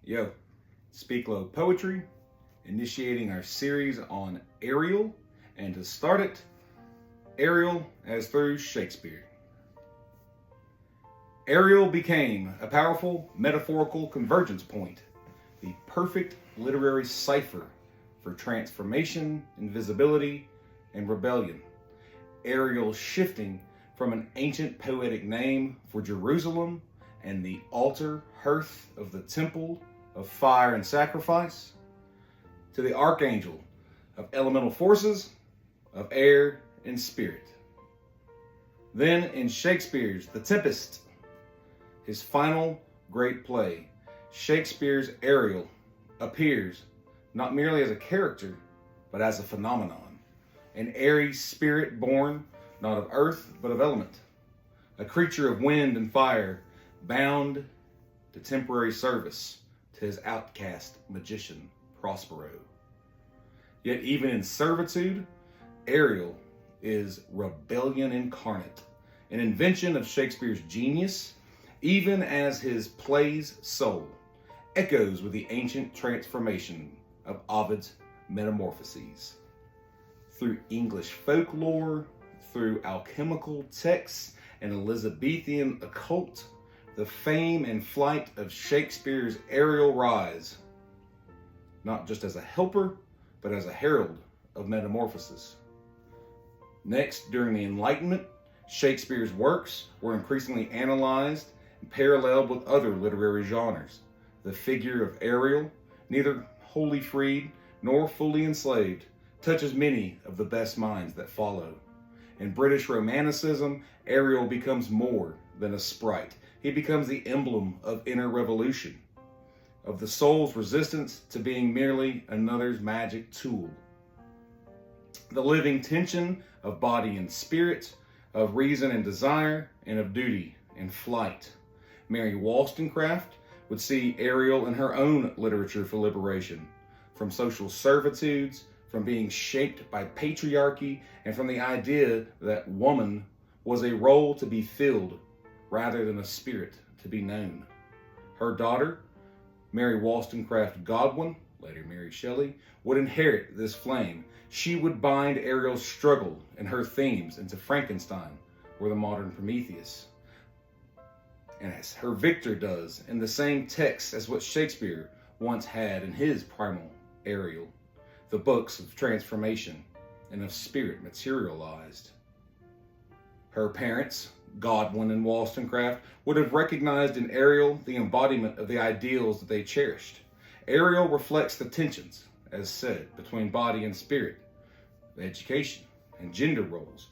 Yo, Speak Low Poetry, initiating our series on Ariel, and to start it, Ariel as through Shakespeare. Ariel became a powerful metaphorical convergence point, the perfect literary cipher for transformation, invisibility, and rebellion. Ariel shifting from an ancient poetic name for Jerusalem and the altar hearth of the temple of fire and sacrifice, to the archangel of elemental forces, of air and spirit. Then in Shakespeare's The Tempest, his final great play, Shakespeare's Ariel appears not merely as a character, but as a phenomenon, an airy spirit born not of earth, but of element, a creature of wind and fire, bound to temporary service to his outcast magician, Prospero. Yet even in servitude, Ariel is rebellion incarnate, an invention of Shakespeare's genius, even as his play's soul echoes with the ancient transformation of Ovid's Metamorphoses. Through English folklore, through alchemical texts and Elizabethan occult, the fame and flight of Shakespeare's Ariel rise, not just as a helper, but as a herald of metamorphosis. Next, during the Enlightenment, Shakespeare's works were increasingly analyzed and paralleled with other literary genres. The figure of Ariel, neither wholly freed nor fully enslaved, touches many of the best minds that follow. In British Romanticism, Ariel becomes more than a sprite. He becomes the emblem of inner revolution, of the soul's resistance to being merely another's magic tool. The living tension of body and spirit, of reason and desire, and of duty and flight. Mary Wollstonecraft would see Ariel in her own literature for liberation, from social servitudes, from being shaped by patriarchy, and from the idea that woman was a role to be filled rather than a spirit to be known. Her daughter, Mary Wollstonecraft Godwin, later Mary Shelley, would inherit this flame. She would bind Ariel's struggle and her themes into Frankenstein or the modern Prometheus. And as her Victor does in the same text as what Shakespeare once had in his primal Ariel, the books of transformation and of spirit materialized. Her parents, Godwin and Wollstonecraft, would have recognized in Ariel the embodiment of the ideals that they cherished. Ariel reflects the tensions, as said, between body and spirit, education and gender roles.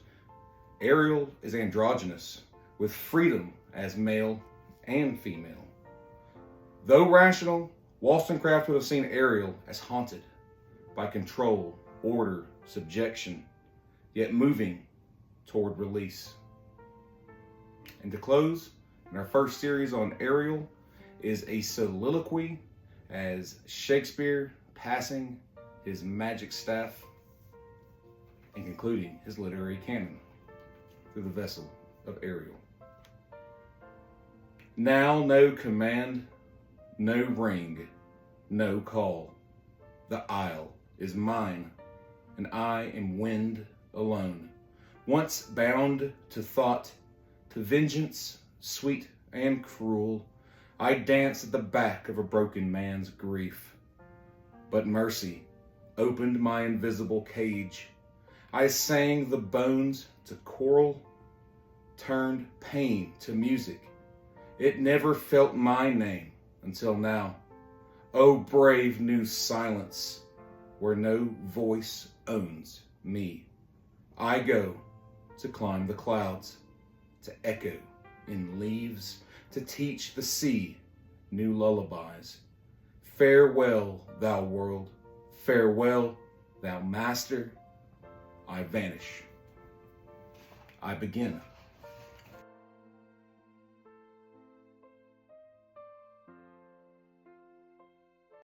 Ariel is androgynous, with freedom as male and female. Though rational, Wollstonecraft would have seen Ariel as haunted by control, order, subjection, yet moving toward release. And to close, in our first series on Ariel is a soliloquy as Shakespeare passing his magic staff and concluding his literary canon through the vessel of Ariel. Now no command, no ring, no call. The isle is mine, and I am wind alone. Once bound to thought, to vengeance, sweet and cruel, I danced at the back of a broken man's grief. But mercy opened my invisible cage. I sang the bones to choral, turned pain to music. It never felt my name until now. Oh, brave new silence, where no voice owns me. I go to climb the clouds, to echo in leaves, to teach the sea new lullabies. Farewell, thou world, farewell, thou master. I vanish. I begin.